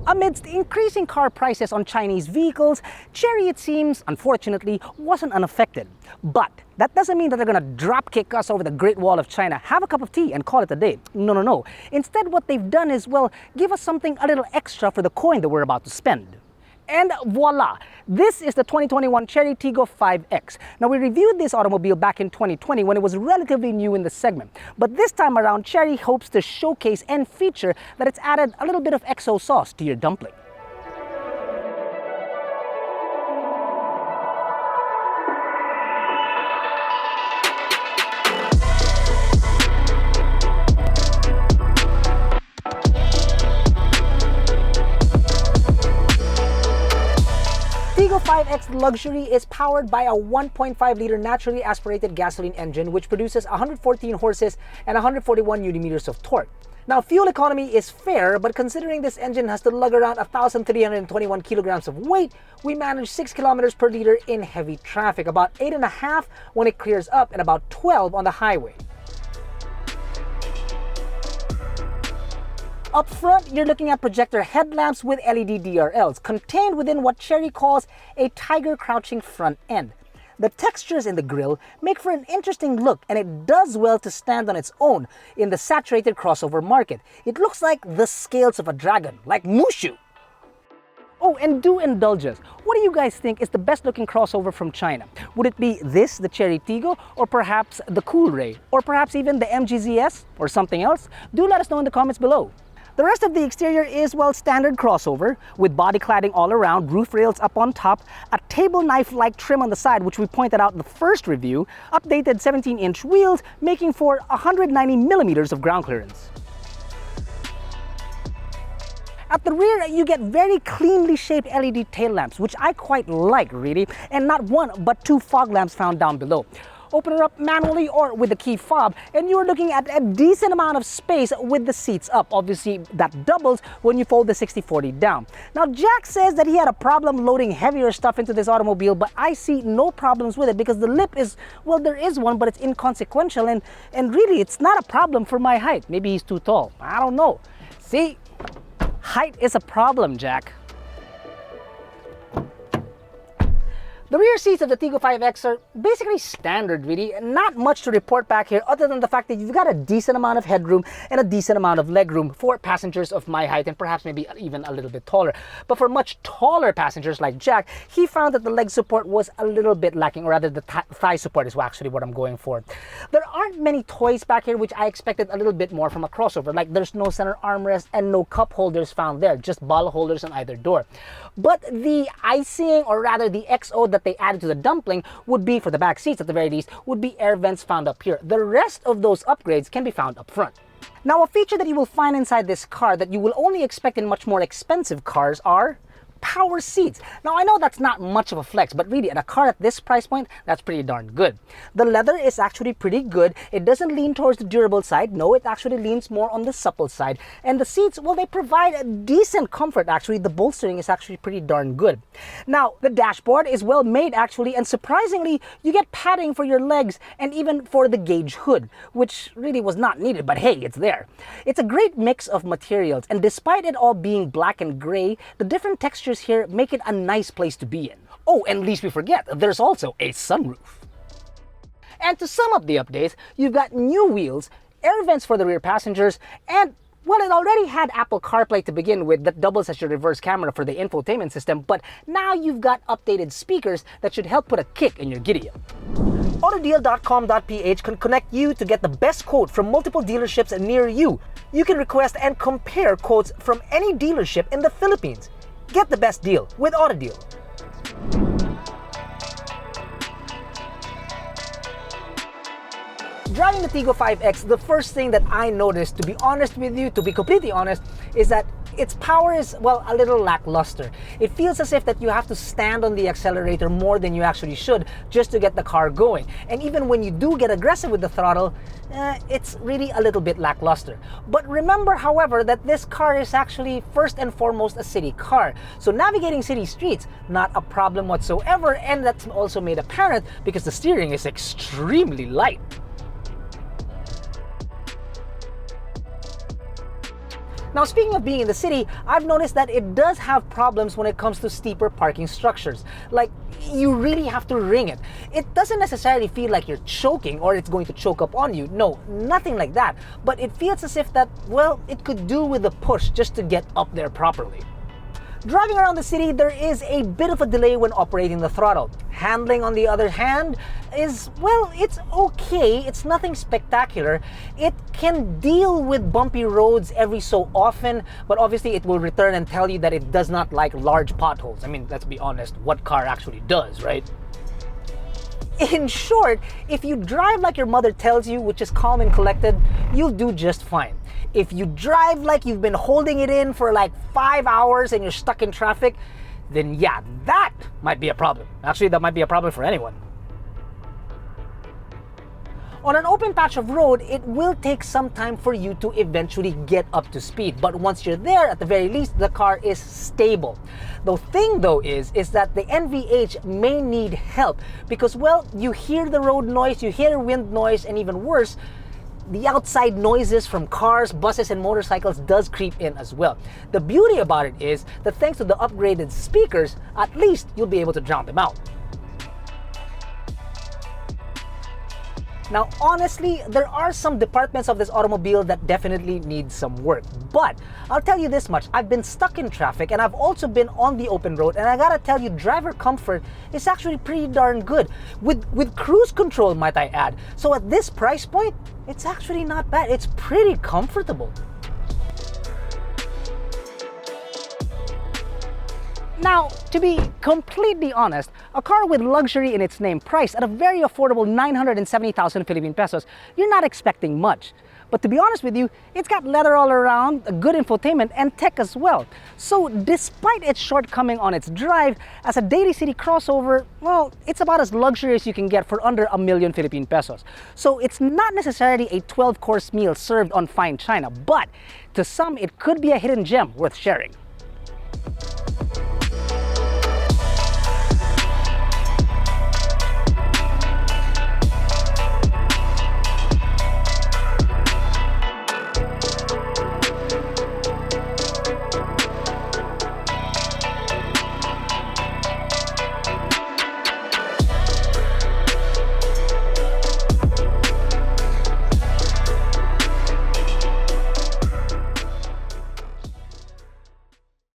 Amidst increasing car prices on Chinese vehicles, Chery, it seems, unfortunately, wasn't unaffected. But that doesn't mean that they're gonna drop kick us over the Great Wall of China, have a cup of tea and call it a day. No, no, no. Instead, what they've done is, well, give us something a little extra for the coin that we're about to spend. And voila! This is the 2021 Chery Tiggo 5X. Now, we reviewed this automobile back in 2020 when it was relatively new in the segment. But this time around, Chery hopes to showcase and feature that it's added a little bit of XO sauce to your dumpling. Tiggo 5X Luxury is powered by a 1.5-liter naturally aspirated gasoline engine which produces 114 horses and 141 Nm of torque. Now, fuel economy is fair, but considering this engine has to lug around 1,321 kilograms of weight, we manage 6 kilometers per liter in heavy traffic, about 8.5 when it clears up and about 12 on the highway. Up front, you're looking at projector headlamps with LED DRLs, contained within what Chery calls a tiger crouching front end. The textures in the grille make for an interesting look, and it does well to stand on its own in the saturated crossover market. It looks like the scales of a dragon, like Mushu. Oh, and do indulge us. What do you guys think is the best looking crossover from China? Would it be this, the Chery Tiggo, or perhaps the Cool Ray, or perhaps even the MGZS, or something else? Do let us know in the comments below. The rest of the exterior is, well, standard crossover with body cladding all around, roof rails up on top, a table knife-like trim on the side, which we pointed out in the first review, updated 17-inch wheels, making for 190 millimeters of ground clearance. At the rear, you get very cleanly shaped LED tail lamps, which I quite like, really, and not one, but two fog lamps found down below. Open it up manually or with the key fob, and you're looking at a decent amount of space with the seats up. Obviously, that doubles when you fold the 60/40 down. Now, Jack says that he had a problem loading heavier stuff into this automobile, but I see no problems with it because the lip is, well, there is one, but it's inconsequential, and really, it's not a problem for my height. Maybe he's too tall. I don't know. See, height is a problem, Jack. The rear seats of the Tiggo 5X are basically standard, really. Not much to report back here other than the fact that you've got a decent amount of headroom and a decent amount of legroom for passengers of my height and perhaps maybe even a little bit taller. But for much taller passengers like Jack, he found that the leg support was a little bit lacking, or rather the thigh support is actually what I'm going for. There aren't many toys back here, which I expected a little bit more from a crossover. Like, there's no center armrest and no cup holders found there, just bottle holders on either door. But the icing, or rather the XO that they added to the dumpling would be, for the back seats at the very least, would be air vents found up here. The rest of those upgrades can be found up front. Now, a feature that you will find inside this car that you will only expect in much more expensive cars are power seats. Now, I know that's not much of a flex, but really, at a car at this price point, that's pretty darn good. The leather is actually pretty good. It doesn't lean towards the durable side. No, it actually leans more on the supple side. And the seats, well, they provide a decent comfort, actually. The bolstering is actually pretty darn good. Now, the dashboard is well made, actually, and surprisingly, you get padding for your legs and even for the gauge hood, which really was not needed, but hey, it's there. It's a great mix of materials, and despite it all being black and gray, the different textures here make it a nice place to be in. Oh, and lest we forget, there's also a sunroof. And to sum up the updates, you've got new wheels, air vents for the rear passengers, and, well, it already had Apple CarPlay to begin with that doubles as your reverse camera for the infotainment system, but now you've got updated speakers that should help put a kick in your giddy-up. AutoDeal.com.ph can connect you to get the best quote from multiple dealerships near you. You can request and compare quotes from any dealership in the Philippines. Get the best deal with AutoDeal. Driving the Tiggo 5X, the first thing that I noticed, to be honest with you, to be completely honest, is that its power is, well, a little lackluster. It feels as if that you have to stand on the accelerator more than you actually should just to get the car going. And even when you do get aggressive with the throttle, it's really a little bit lackluster. But remember, however, that this car is actually first and foremost a city car. So navigating city streets, not a problem whatsoever, and that's also made apparent because the steering is extremely light. Now, speaking of being in the city, I've noticed that it does have problems when it comes to steeper parking structures. Like, you really have to ring it. It doesn't necessarily feel like you're choking or it's going to choke up on you. No, nothing like that. But it feels as if that, well, it could do with a push just to get up there properly. Driving around the city, there is a bit of a delay when operating the throttle. Handling, on the other hand, is, well, it's okay. It's nothing spectacular. It can deal with bumpy roads every so often, but obviously it will return and tell you that it does not like large potholes. I mean, let's be honest, what car actually does, right? In short, if you drive like your mother tells you, which is calm and collected, you'll do just fine. If you drive like you've been holding it in for like 5 hours and you're stuck in traffic, then yeah, that might be a problem. Actually, that might be a problem for anyone. On an open patch of road, it will take some time for you to eventually get up to speed. But once you're there, at the very least, the car is stable. The thing though is that the NVH may need help because, well, you hear the road noise, you hear wind noise, and even worse, the outside noises from cars, buses, and motorcycles does creep in as well. The beauty about it is that thanks to the upgraded speakers, at least you'll be able to drown them out. Now, honestly, there are some departments of this automobile that definitely need some work. But I'll tell you this much, I've been stuck in traffic and I've also been on the open road, and I gotta tell you, driver comfort is actually pretty darn good. With cruise control, might I add. So at this price point, it's actually not bad. It's pretty comfortable. Now, to be completely honest, a car with luxury in its name, priced at a very affordable 970,000 Philippine pesos, you're not expecting much. But to be honest with you, it's got leather all around, a good infotainment, and tech as well. So despite its shortcoming on its drive, as a daily city crossover, well, it's about as luxurious as you can get for under 1 million Philippine pesos. So it's not necessarily a 12-course meal served on fine china, but to some, it could be a hidden gem worth sharing.